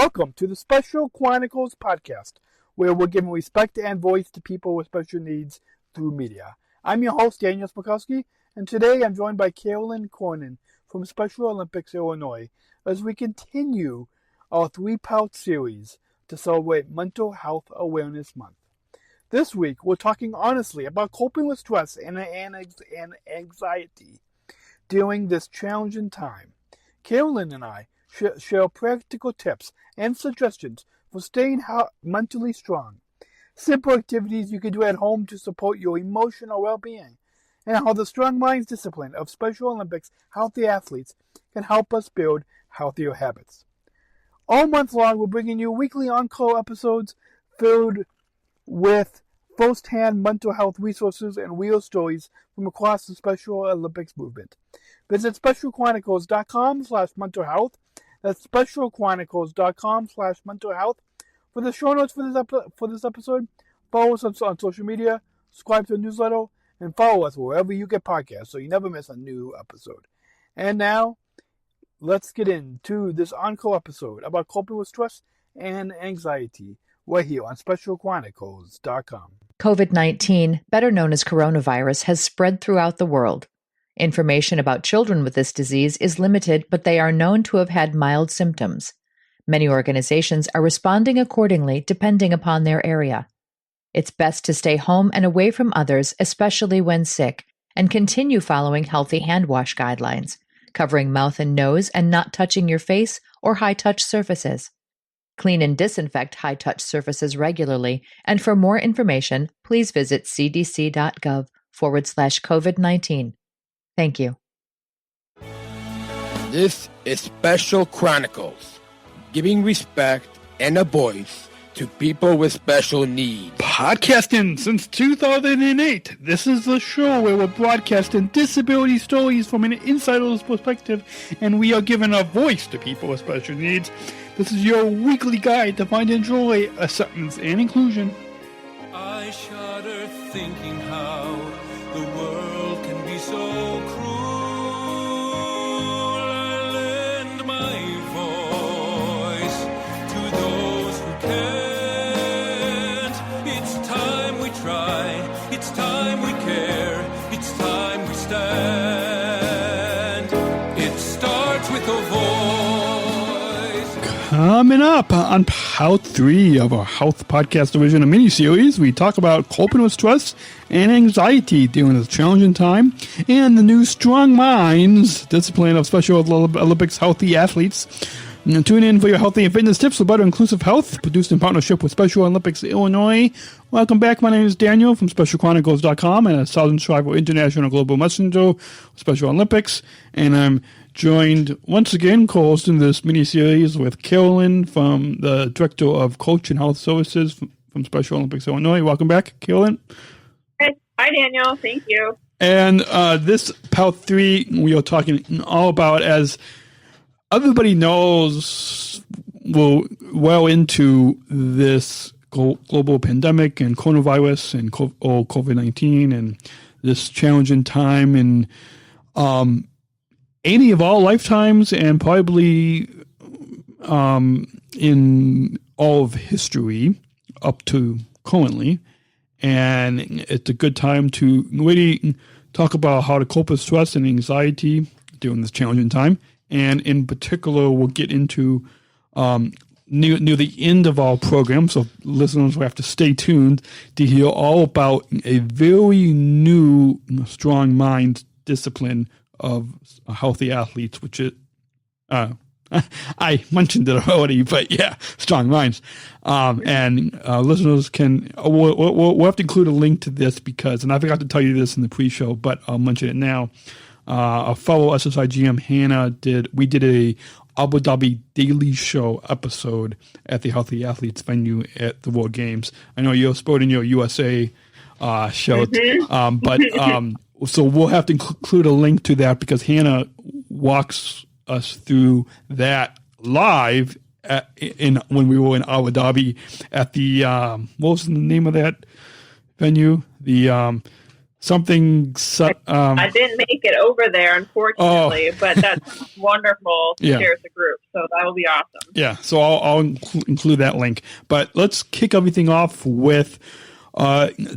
Welcome to the Special Chronicles Podcast, where we're giving respect and voice to people with special needs through media. I'm your host, Daniel Smrokowski, and today I'm joined by Carolyn Cronin from Special Olympics, Illinois, as we continue our three-part series to celebrate Mental Health Awareness Month. This week, we're talking honestly about coping with stress and anxiety during this challenging time. Carolyn and I share practical tips and suggestions for staying mentally strong, simple activities you can do at home to support your emotional well-being, and how the strong minds discipline of Special Olympics healthy athletes can help us build healthier habits. All month long, we're bringing you weekly encore episodes filled with first-hand mental health resources and real stories from across the Special Olympics movement. Visit specialchronicles.com/mental health. That's specialchronicles.com/mental health. For the show notes for this episode, follow us on social media, subscribe to the newsletter, and follow us wherever you get podcasts so you never miss a new episode. And now, let's get into this encore episode about coping with stress and anxiety right here on specialchronicles.com. COVID-19, better known as coronavirus, has spread throughout the world. Information about children with this disease is limited, but they are known to have had mild symptoms. Many organizations are responding accordingly depending upon their area. It's best to stay home and away from others, especially when sick, and continue following healthy hand wash guidelines, covering mouth and nose and not touching your face or high-touch surfaces. Clean and disinfect high-touch surfaces regularly, and for more information, please visit cdc.gov/COVID-19. Thank you. This is Special Chronicles, giving respect and a voice to people with special needs. Podcasting since 2008. This is the show where we're broadcasting disability stories from an insider's perspective, and we are giving a voice to people with special needs. This is your weekly guide to find and enjoy acceptance and inclusion. I shudder thinking how the world can be so cruel. I lend my voice to those who can't. It's time we try, it's time we care, it's time we stand. It starts with a voice. Coming up on part 3 of our Health Podcast Division, a mini-series, we talk about coping with stress and anxiety during this challenging time, and the new Strong Minds discipline of Special Olympics healthy athletes. And tune in for your healthy and fitness tips for better inclusive health, produced in partnership with Special Olympics Illinois. Welcome back. My name is Daniel from SpecialChronicles.com and a Southern Striver International Global Messenger with Special Olympics, and I'm joined once again, co-hosting this mini-series with Carolyn, from the Director of Coach and Health Services from Special Olympics Illinois. Welcome back, Carolyn. Hi, Daniel. Thank you. And this part 3, we are talking all about, as everybody knows, we're well into this global pandemic and coronavirus and COVID-19 and this challenging time in any of our lifetimes, and probably in all of history up to currently. And it's a good time to really talk about how to cope with stress and anxiety during this challenging time. And in particular, we'll get into near the end of our program, so listeners will have to stay tuned to hear all about a very new Strong Minds discipline of healthy athletes, which is, I mentioned it already, but yeah, Strong Minds. And listeners can, we'll have to include a link to this because, and I forgot to tell you this in the pre-show, but I'll mention it now. A fellow SSI GM, Hannah, we did a Abu Dhabi Daily Show episode at the Healthy Athletes venue at the World Games. I know you're sporting your USA show, but so we'll have to include a link to that because Hannah walks us through that live when we were in Abu Dhabi at the what was the name of that venue? The something. I didn't make it over there, unfortunately, but that's wonderful to share with the group. So that will be awesome. Yeah, so I'll include that link. But let's kick everything off with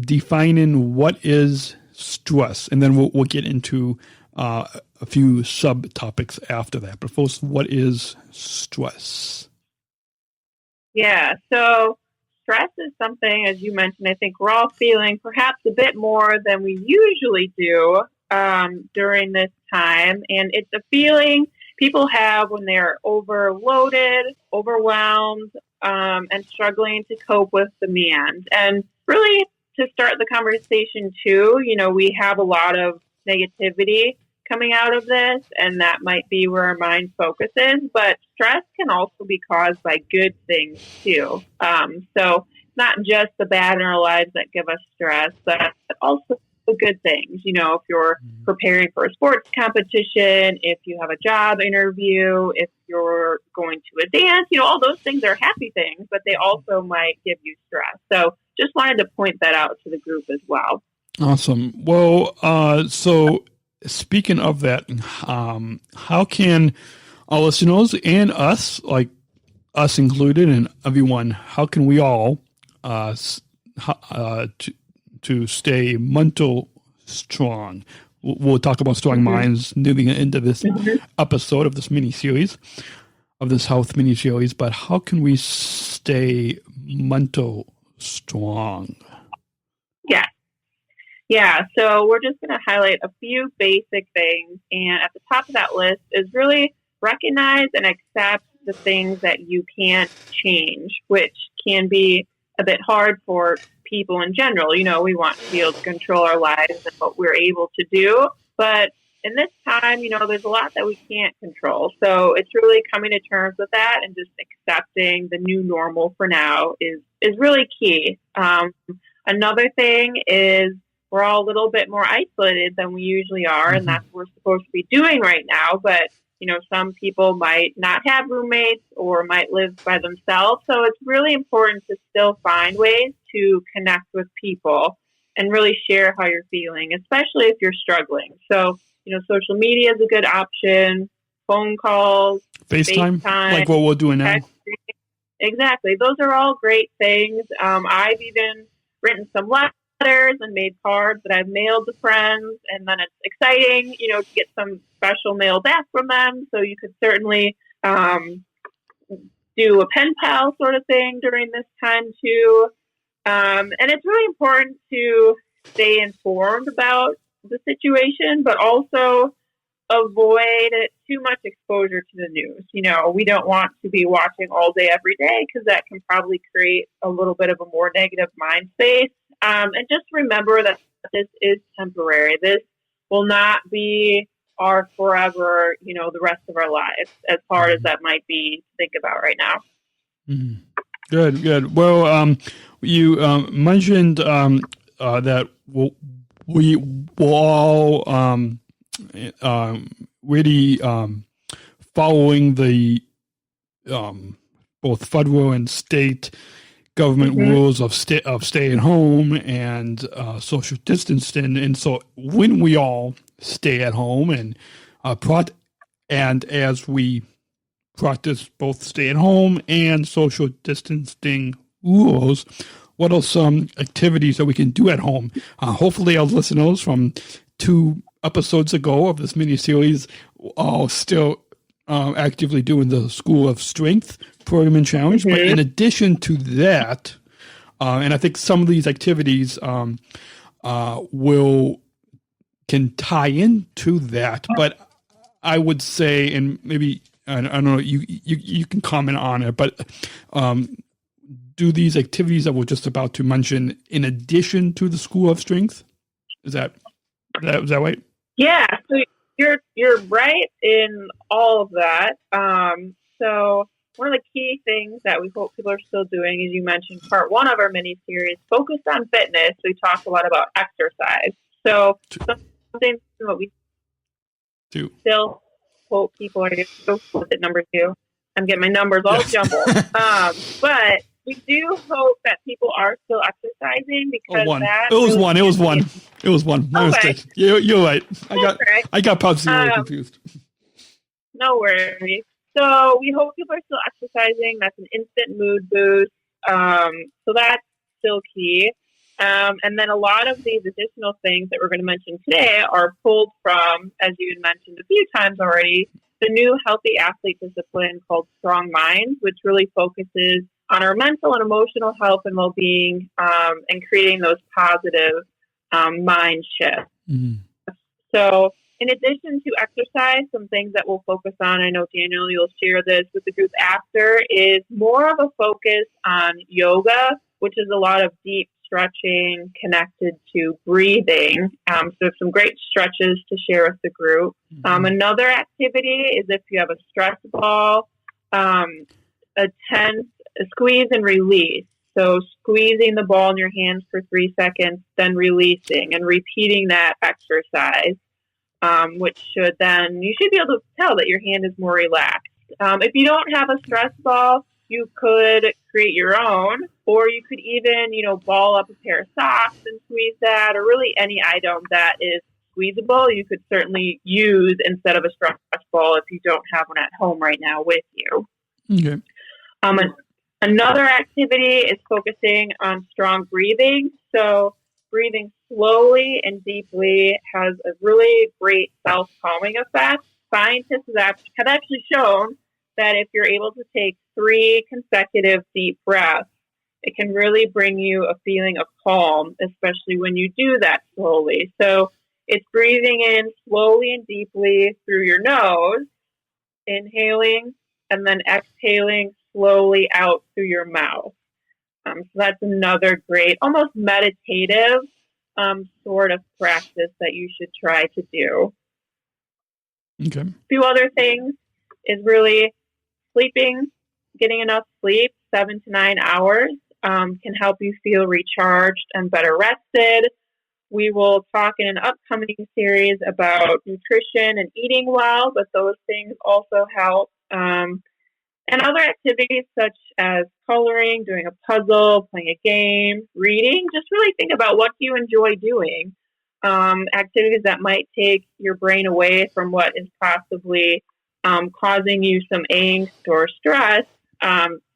defining what is stress, and then we'll get into a few subtopics after that. But first, what is stress? Yeah, so stress is something, as you mentioned, I think we're all feeling perhaps a bit more than we usually do during this time. And it's a feeling people have when they're overloaded, overwhelmed, and struggling to cope with demands. And really, to start the conversation too, we have a lot of negativity coming out of this, and that might be where our mind focuses. But stress can also be caused by good things too. So it's not just the bad in our lives that give us stress, but also the good things. If you're preparing for a sports competition, if you have a job interview, if you're going to a dance, all those things are happy things, but they also might give you stress. So just wanted to point that out to the group as well. Awesome. Well, so speaking of that, how can our listeners and us, like us included and everyone, how can we all to stay mental strong? We'll talk about strong minds moving into this episode of this mini-series, of this health mini-series, but how can we stay mental strong? Yeah, so we're just going to highlight a few basic things. And at the top of that list is really recognize and accept the things that you can't change, which can be a bit hard for people in general. We want to be able to control our lives and what we're able to do. But in this time, there's a lot that we can't control. So it's really coming to terms with that and just accepting the new normal for now is really key. Another thing is we're all a little bit more isolated than we usually are, and that's what we're supposed to be doing right now. But, some people might not have roommates or might live by themselves. So it's really important to still find ways to connect with people and really share how you're feeling, especially if you're struggling. So, social media is a good option, phone calls, FaceTime, like what we're doing now. Texting. Exactly. Those are all great things. I've even written some letters and made cards that I've mailed to friends, and then it's exciting, to get some special mail back from them. So you could certainly do a pen pal sort of thing during this time too. And it's really important to stay informed about the situation, but also avoid too much exposure to the news. We don't want to be watching all day, every day, because that can probably create a little bit of a more negative mind space. And just remember that this is temporary. This will not be our forever, the rest of our lives, as hard as that might be to think about right now. Good. Well, you mentioned that we will all really following the both federal and state government rules of staying home and social distancing. And so when we all stay at home and as we practice both stay at home and social distancing rules, what are some activities that we can do at home? Hopefully our listeners from 2 episodes ago of this mini-series are still actively doing the School of Strength program and challenge. But in addition to that, and I think some of these activities can tie into that, but I would say, and maybe, I don't know, you can comment on it, but do these activities that we're just about to mention in addition to the School of Strength? Is that right? Yeah, so you're right in all of that. So one of the key things that we hope people are still doing, as you mentioned, part 1 of our mini-series, focused on fitness. We talked a lot about exercise. So something that we still hope people are doing. What's it, number 2? I'm getting my numbers all jumbled. But we do hope that people are still exercising because It was one. It was one. My Okay. mistake. You're right. Right. I got Pub Zero confused. No worries. So we hope people are still exercising. That's an instant mood boost. So that's still key. And then a lot of these additional things that we're going to mention today are pulled from, as you had mentioned a few times already, the new healthy athlete discipline called Strong Minds, which really focuses on our mental and emotional health and well-being, and creating those positive mind shifts. Mm-hmm. So in addition to exercise, some things that we'll focus on, I know, Daniel, you'll share this with the group after, is more of a focus on yoga, which is a lot of deep stretching connected to breathing. So some great stretches to share with the group. Another activity is if you have a stress ball, a tense squeeze and release. So squeezing the ball in your hands for 3 seconds, then releasing and repeating that exercise, which you should be able to tell that your hand is more relaxed. If you don't have a stress ball, you could create your own, or you could even, ball up a pair of socks and squeeze that, or really any item that is squeezable, you could certainly use instead of a stress ball if you don't have one at home right now with you. Okay. Another activity is focusing on strong breathing. So breathing slowly and deeply has a really great self-calming effect. Scientists have actually shown that if you're able to take 3 consecutive deep breaths, it can really bring you a feeling of calm, especially when you do that slowly. So it's breathing in slowly and deeply through your nose, inhaling, and then exhaling slowly out through your mouth. So that's another great, almost meditative sort of practice that you should try to do. Okay. A few other things is really sleeping, getting enough sleep, 7 to 9 hours, can help you feel recharged and better rested. We will talk in an upcoming series about nutrition and eating well, but those things also help. And other activities such as coloring, doing a puzzle, playing a game, reading, just really think about what you enjoy doing. Activities that might take your brain away from what is possibly causing you some angst or stress.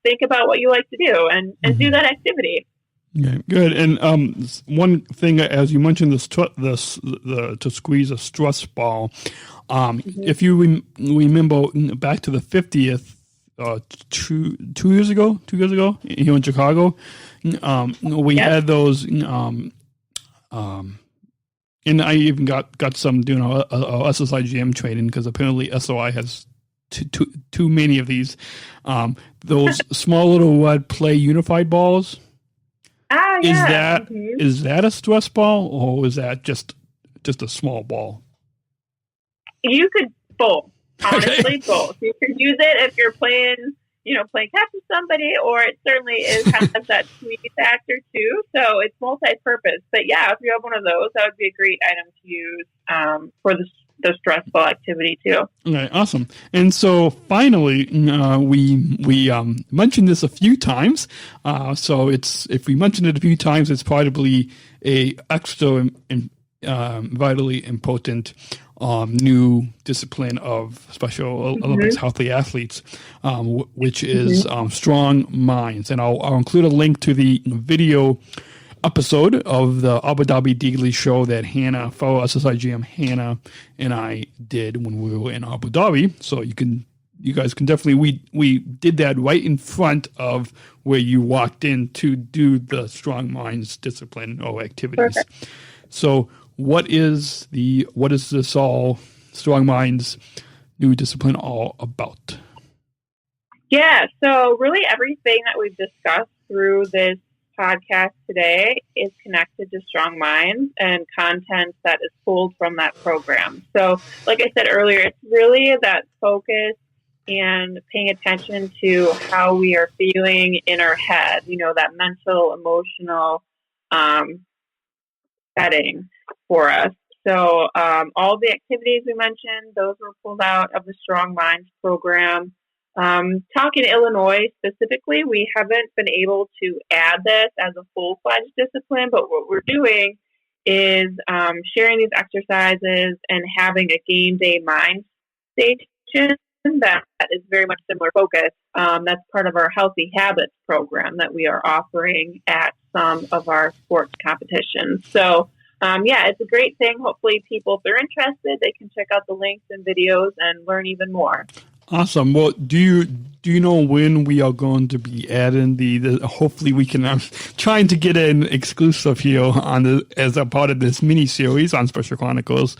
Think about what you like to do and do that activity. Okay, good. And one thing, as you mentioned, to squeeze a stress ball. If you remember back to the 50th, 2 years ago here in Chicago, we had those. And I even got some doing a SSI GM training because apparently SOI has too many of these. Those small little red play unified balls. Yeah. Is that a stress ball or is that just a small ball? You could both. Honestly, both. You could use it if you're playing catch with somebody, or it certainly has that sweet factor too. So it's multi-purpose. But yeah, if you have one of those, that would be a great item to use for the stressful activity too. Okay, awesome. And so finally, we mentioned this a few times. So if we mentioned it a few times, it's probably a extra vitally important new discipline of Special Olympics healthy athletes, which is Strong Minds. And I'll include a link to the video episode of the Abu Dhabi Daily show that Hannah, fellow SSI GM Hannah, and I did when we were in Abu Dhabi. So you guys can definitely, we did that right in front of where you walked in to do the Strong Minds discipline or activities. Perfect. So what is this all Strong Minds new discipline all about? Yeah, so really everything that we've discussed through this podcast today is connected to Strong Minds and content that is pulled from that program. So like I said earlier, it's really that focus and paying attention to how we are feeling in our head, that mental, emotional setting for us. So all the activities we mentioned, those were pulled out of the Strong Minds program. Talking to Illinois specifically, we haven't been able to add this as a full-fledged discipline, but what we're doing is sharing these exercises and having a game day mind station that is very much similar focus. That's part of our Healthy Habits program that we are offering at some of our sports competitions. So, it's a great thing. Hopefully people, if they're interested, they can check out the links and videos and learn even more. Awesome. Well, do you know when we are going to be adding the hopefully we can, I'm trying to get an exclusive here on as a part of this mini series on Special Chronicles,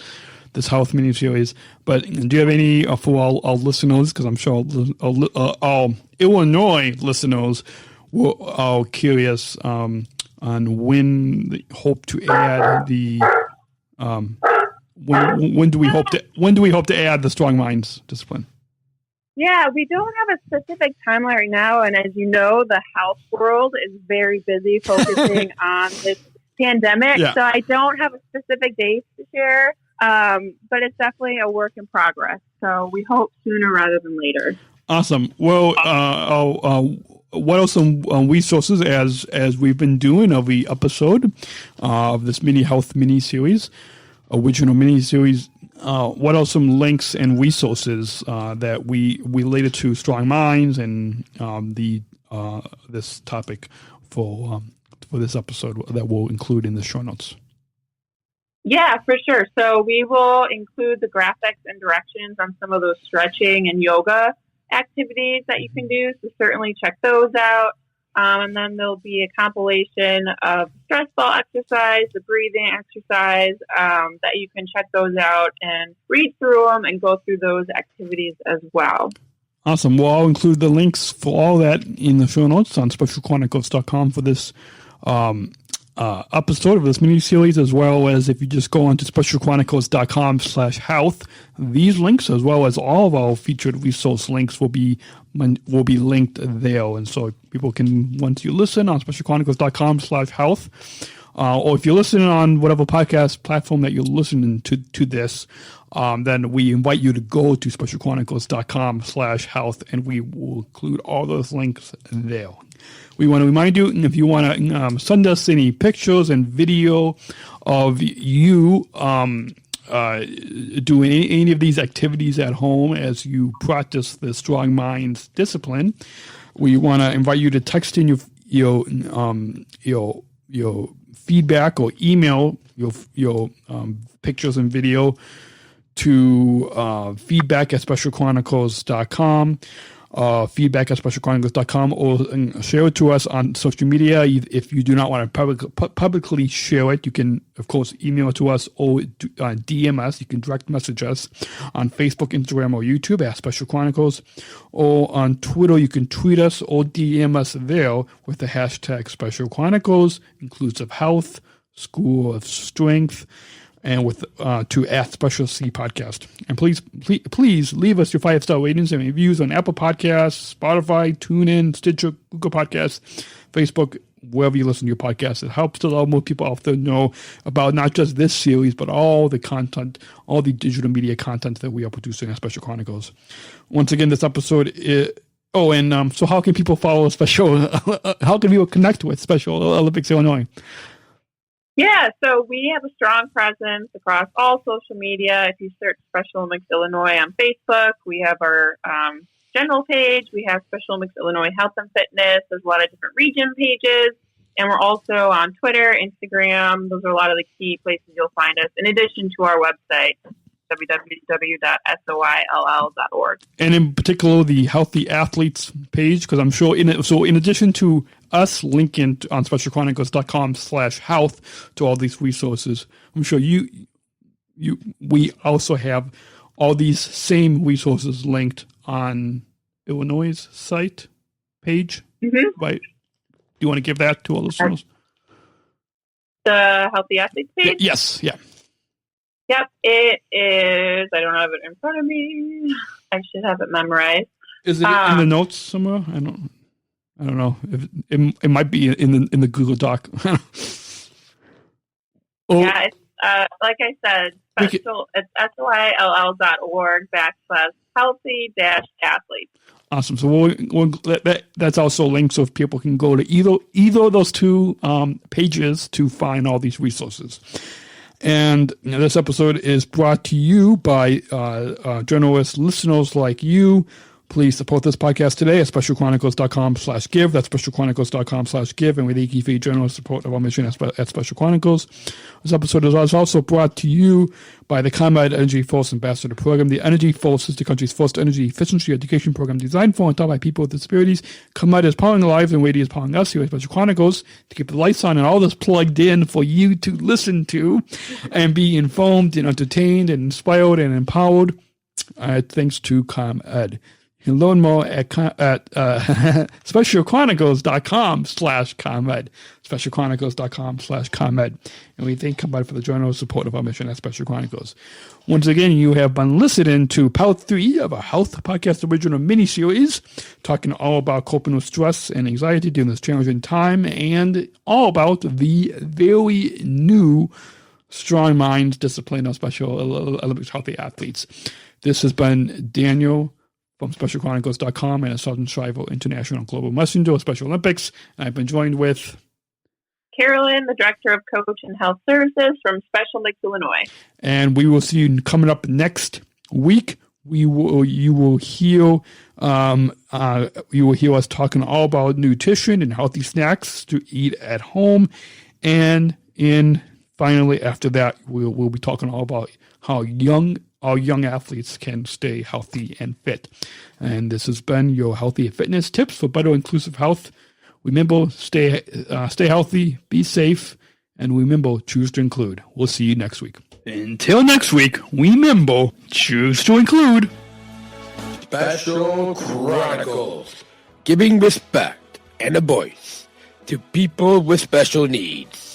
this health mini series. But do you have any for our listeners? Because I'm sure our Illinois listeners are curious on when they hope to add the when do we hope to add the Strong Minds discipline? Yeah, we don't have a specific timeline right now. And as you know, the health world is very busy focusing on this pandemic. Yeah. So I don't have a specific date to share, but it's definitely a work in progress. So we hope sooner rather than later. Awesome. Well, what are some resources as we've been doing every episode of this mini series, original mini series? What are some links and resources that we related to Strong Minds and this topic for this episode that we'll include in the show notes? Yeah, for sure. So we will include the graphics and directions on some of those stretching and yoga activities that you can do. So certainly check those out. And then there'll be a compilation of stress ball exercise, the breathing exercise, that you can check those out and read through them and go through those activities as well. Awesome. Well, I'll include the links for all that in the show notes on specialchronicles.com for this episode of this mini-series, as well as if you just go onto specialchronicles.com/health, these links, as well as all of our featured resource links will be linked there. And so people can, once you listen on specialchronicles.com/health, or if you're listening on whatever podcast platform that you're listening to this, then we invite you to go to specialchronicles.com/health, and we will include all those links there. We want to remind you, if you want to send us any pictures and video of you doing any of these activities at home as you practice the Strong Minds discipline, we want to invite you to text in your feedback or email your pictures and video to feedback@specialchronicles.com. Feedback@specialchronicles.com, or share it to us on social media. If you do not want to publicly share it, you can, of course, email it to us or DM us. You can direct message us on Facebook, Instagram, or YouTube at Special Chronicles, or on Twitter. You can tweet us or DM us there with the hashtag Special Chronicles, inclusive health, School of Strength, and with to @Special C Podcast. And please leave us your 5-star ratings and reviews on Apple Podcasts, Spotify, TuneIn, Stitcher, Google Podcasts, Facebook, wherever you listen to your podcasts. It helps to let more people out there know about not just this series, but all the content, all the digital media content that we are producing at Special Chronicles. Once again, this episode is... so how can people follow Special? How can people connect with Special Olympics Illinois? Yeah, so we have a strong presence across all social media. If you search Special Olympics Illinois on Facebook, we have our general page. We have Special Olympics Illinois Health and Fitness. There's a lot of different region pages. And we're also on Twitter, Instagram. Those are a lot of the key places you'll find us, in addition to our website, www.soill.org. And in particular, the Healthy Athletes page, because I'm sure in addition to us linking on specialchronicles.com/health to all these resources, I'm sure we also have all these same resources linked on Illinois' site page, right? Do you want to give that to all listeners? The Healthy Athletes page? Yes, yeah. Yep, it is. I don't have it in front of me. I should have it memorized. Is it in the notes somewhere? I don't know. If it might be in the Google Doc. Yeah, it's, like I said, it's SOILL.org /healthy-athletes. Awesome. So that's also linked so if people can go to either of those two pages to find all these resources. And this episode is brought to you by journalist listeners like you. Please support this podcast today at specialchronicles.com/give. That's specialchronicles.com/give. And we thank you for your generous support of our mission at Special Chronicles. This episode is also brought to you by the ComEd Energy Force Ambassador Program. The Energy Force is the country's first energy efficiency education program designed for and taught by people with disabilities. ComEd is powering lives, and Wady is powering us here at Special Chronicles to keep the lights on and all this plugged in for you to listen to and be informed and entertained and inspired and empowered. Thanks to ComEd. You can learn more at specialchronicles.com/ComEd. Specialchronicles.com/ComEd. And we thank ComEd for the generous support of our mission at Special Chronicles. Once again, you have been listening to Part 3 of a Health Podcast original mini-series, talking all about coping with stress and anxiety during this challenging time, and all about the very new Strong Minds discipline of Special Olympics healthy athletes. This has been Daniel from SpecialChronicles.com and a Sergeant Shriver International Global Messenger of Special Olympics. And I've been joined with Carolyn, the Director of Coach and Health Services from Special Olympics, Illinois. And we will see you coming up next week. You will hear us talking all about nutrition and healthy snacks to eat at home. And finally, after that, we'll be talking all about how our young athletes can stay healthy and fit. And this has been your healthy fitness tips for better inclusive health. Remember, stay healthy, be safe, and remember, choose to include. We'll see you next week. Until next week, remember, choose to include. Special Chronicles, giving respect and a voice to people with special needs.